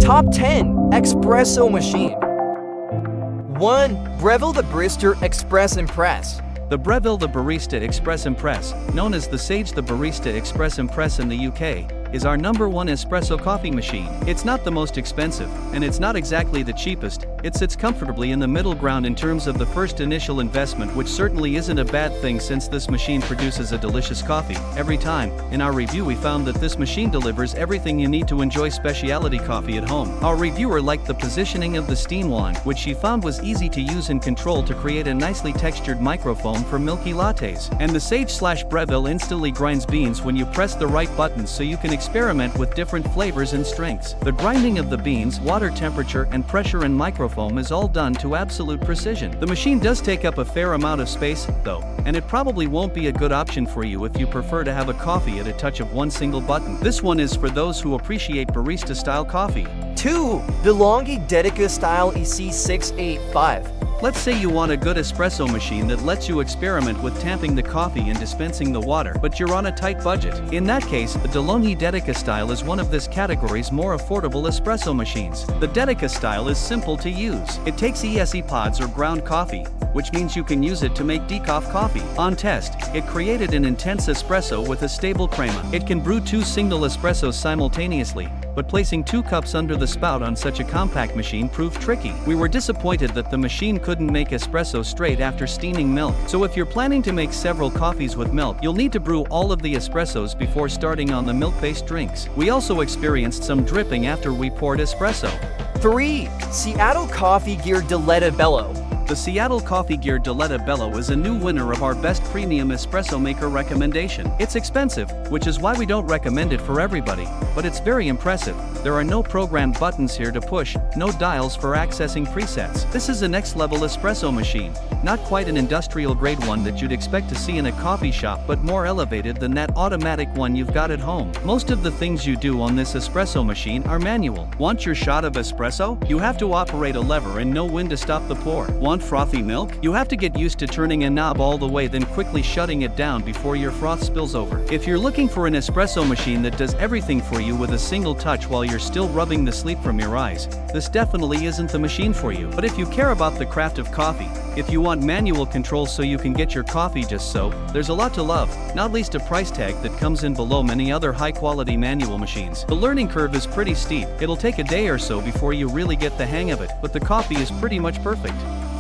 Top 10 Espresso Machine. 1. Breville the Barista Express Impress. The Breville the Barista Express Impress, known as the Sage the Barista Express Impress in the UK, is our #1 espresso coffee machine. It's not the most expensive, and it's not exactly the cheapest. It sits comfortably in the middle ground in terms of the first initial investment, which certainly isn't a bad thing since this machine produces a delicious coffee every time. In our review we found that this machine delivers everything you need to enjoy specialty coffee at home. Our reviewer liked the positioning of the steam wand, which she found was easy to use and control to create a nicely textured microfoam for milky lattes. And the Sage/Breville instantly grinds beans when you press the right buttons, so you can experiment with different flavors and strengths. The grinding of the beans, water temperature and pressure and microfoam is all done to absolute precision. The machine does take up a fair amount of space, though, and it probably won't be a good option for you if you prefer to have a coffee at a touch of one single button. This one is for those who appreciate barista-style coffee. 2. DeLonghi Dedica Style EC685. Let's say you want a good espresso machine that lets you experiment with tamping the coffee and dispensing the water, but you're on a tight budget. In that case, the DeLonghi Dedica style is one of this category's more affordable espresso machines. The Dedica style is simple to use. It takes ESE pods or ground coffee, which means you can use it to make decaf coffee. On test, it created an intense espresso with a stable crema. It can brew 2 single espressos simultaneously, but placing 2 cups under the spout on such a compact machine proved tricky. We were disappointed that the machine couldn't make espresso straight after steaming milk. So if you're planning to make several coffees with milk, you'll need to brew all of the espressos before starting on the milk-based drinks. We also experienced some dripping after we poured espresso. 3. Seattle Coffee Gear Diletta Bello. The Seattle Coffee Gear Diletta Bello is a new winner of our Best Premium Espresso Maker recommendation. It's expensive, which is why we don't recommend it for everybody, but it's very impressive. There are no programmed buttons here to push, no dials for accessing presets. This is a next-level espresso machine, not quite an industrial-grade one that you'd expect to see in a coffee shop, but more elevated than that automatic one you've got at home. Most of the things you do on this espresso machine are manual. Want your shot of espresso? You have to operate a lever and know when to stop the pour. Want frothy milk? You have to get used to turning a knob all the way, then quickly shutting it down before your froth spills over. If you're looking for an espresso machine that does everything for you with a single touch while you're still rubbing the sleep from your eyes, this definitely isn't the machine for you. But if you care about the craft of coffee, if you want manual control so you can get your coffee just so, there's a lot to love, not least a price tag that comes in below many other high-quality manual machines. The learning curve is pretty steep. It'll take a day or so before you really get the hang of it, but the coffee is pretty much perfect.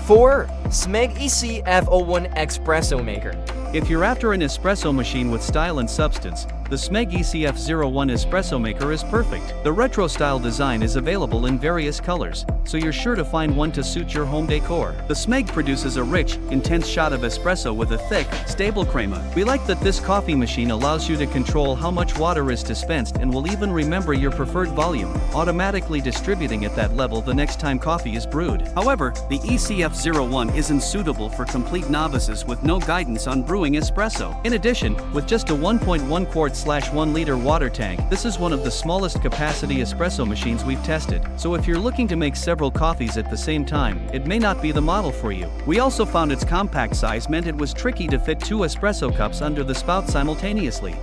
4. Smeg ECF01 Espresso Maker. If you're after an espresso machine with style and substance, the Smeg ECF01 Espresso Maker is perfect. The retro-style design is available in various colors, so you're sure to find one to suit your home decor. The Smeg produces a rich, intense shot of espresso with a thick, stable crema. We like that this coffee machine allows you to control how much water is dispensed and will even remember your preferred volume, automatically distributing at that level the next time coffee is brewed. However, the ECF01 isn't suitable for complete novices with no guidance on brewing espresso. In addition, with just a 1.1 quart/1 liter water tank, this is one of the smallest capacity espresso machines we've tested, so if you're looking to make several coffees at the same time, it may not be the model for you. We also found its compact size meant it was tricky to fit 2 espresso cups under the spout simultaneously.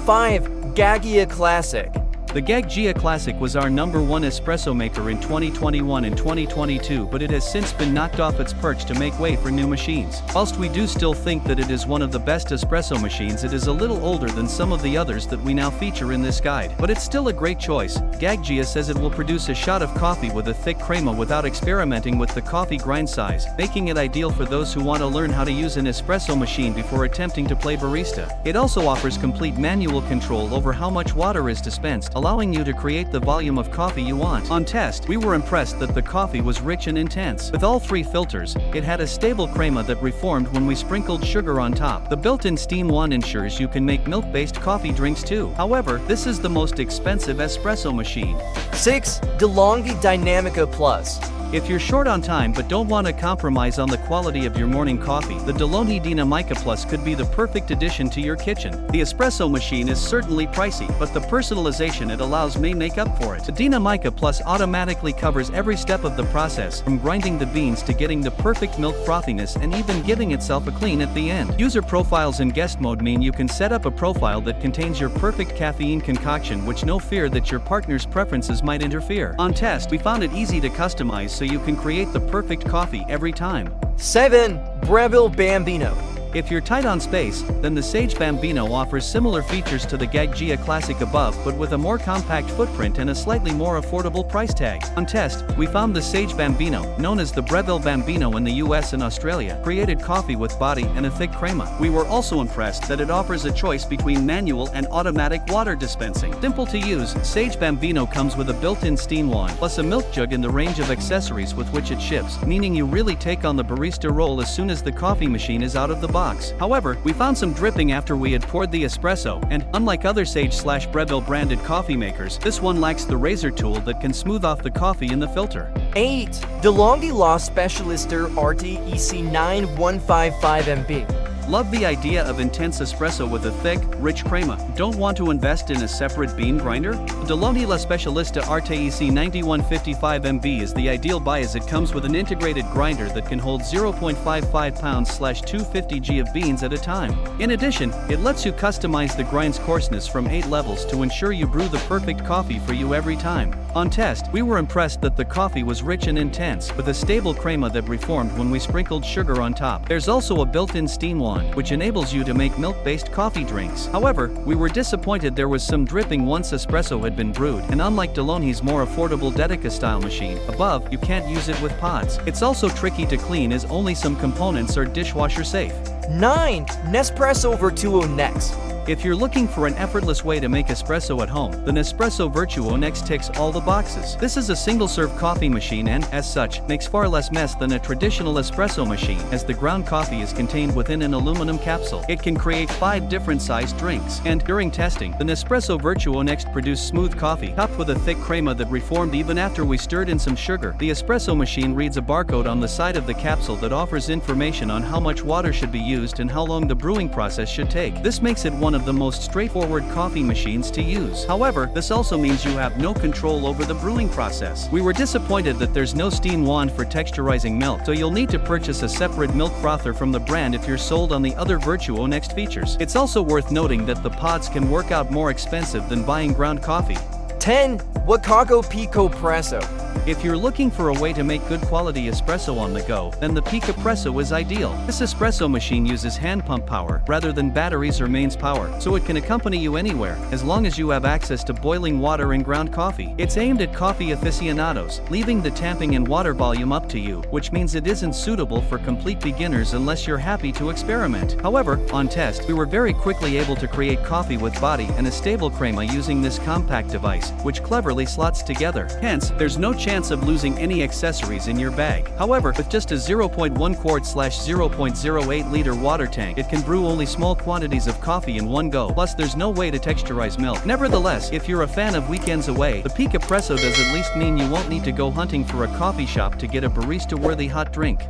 5. Gaggia Classic. The Gaggia Classic was our #1 espresso maker in 2021 and 2022, but it has since been knocked off its perch to make way for new machines. Whilst we do still think that it is one of the best espresso machines, it is a little older than some of the others that we now feature in this guide. But it's still a great choice. Gaggia says it will produce a shot of coffee with a thick crema without experimenting with the coffee grind size, making it ideal for those who want to learn how to use an espresso machine before attempting to play barista. It also offers complete manual control over how much water is dispensed, allowing you to create the volume of coffee you want. On test, we were impressed that the coffee was rich and intense. With all 3 filters, it had a stable crema that reformed when we sprinkled sugar on top. The built-in steam wand ensures you can make milk-based coffee drinks too. However, this is the most expensive espresso machine. 6. DeLonghi Dinamica Plus. If you're short on time but don't want to compromise on the quality of your morning coffee, the Dinamica Plus could be the perfect addition to your kitchen. The espresso machine is certainly pricey, but the personalization it allows may make up for it. The Dinamica Plus automatically covers every step of the process, from grinding the beans to getting the perfect milk frothiness and even giving itself a clean at the end. User profiles in guest mode mean you can set up a profile that contains your perfect caffeine concoction, which no fear that your partner's preferences might interfere. On test, we found it easy to customize so you can create the perfect coffee every time. 7. Breville Bambino. If you're tight on space, then the Sage Bambino offers similar features to the Gaggia Classic above, but with a more compact footprint and a slightly more affordable price tag. On test, we found the Sage Bambino, known as the Breville Bambino in the US and Australia, created coffee with body and a thick crema. We were also impressed that it offers a choice between manual and automatic water dispensing. Simple to use, Sage Bambino comes with a built-in steam wand, plus a milk jug in the range of accessories with which it ships, meaning you really take on the barista role as soon as the coffee machine is out of the box. However, we found some dripping after we had poured the espresso, and, unlike other Sage/Breville branded coffee makers, this one lacks the razor tool that can smooth off the coffee in the filter. 8. Diletta Specialista Arte EC9155MB. Love the idea of intense espresso with a thick, rich crema. Don't want to invest in a separate bean grinder? The Diletta Specialista Arte EC9155MB is the ideal buy as it comes with an integrated grinder that can hold 0.55 pounds/250 g of beans at a time. In addition, it lets you customize the grind's coarseness from 8 levels to ensure you brew the perfect coffee for you every time. On test, we were impressed that the coffee was rich and intense, with a stable crema that reformed when we sprinkled sugar on top. There's also a built-in steam wand, which enables you to make milk-based coffee drinks. However, we were disappointed there was some dripping once espresso had been brewed, and unlike Dilotta's more affordable Dedica style machine above, you can't use it with pods. It's also tricky to clean as only some components are dishwasher safe. 9. Nespresso Vertuo next. If you're looking for an effortless way to make espresso at home, the Nespresso Vertuo next ticks all the boxes. This is a single-serve coffee machine and, as such, makes far less mess than a traditional espresso machine, as the ground coffee is contained within an aluminum capsule. It can create 5 different sized drinks, and during testing, the Nespresso Vertuo next produced smooth coffee, topped with a thick crema that reformed even after we stirred in some sugar. The espresso machine reads a barcode on the side of the capsule that offers information on how much water should be used and how long the brewing process should take. This makes it one of the most straightforward coffee machines to use. However, this also means you have no control over the brewing process. We were disappointed that there's no steam wand for texturizing milk, so you'll need to purchase a separate milk frother from the brand if you're sold on the other Vertuo next features. It's also worth noting that the pods can work out more expensive than buying ground coffee. 10. Wacaco Picopresso. If you're looking for a way to make good quality espresso on the go, then the Picopresso is ideal. This espresso machine uses hand pump power rather than batteries or mains power, so it can accompany you anywhere, as long as you have access to boiling water and ground coffee. It's aimed at coffee aficionados, leaving the tamping and water volume up to you, which means it isn't suitable for complete beginners unless you're happy to experiment. However, on test, we were very quickly able to create coffee with body and a stable crema using this compact device, which cleverly slots together. Hence, there's no chance of losing any accessories in your bag. However, with just a 0.1 quart/0.08 liter water tank, it can brew only small quantities of coffee in one go. Plus, there's no way to texturize milk. Nevertheless, if you're a fan of weekends away, the Picopresso does at least mean you won't need to go hunting for a coffee shop to get a barista-worthy hot drink.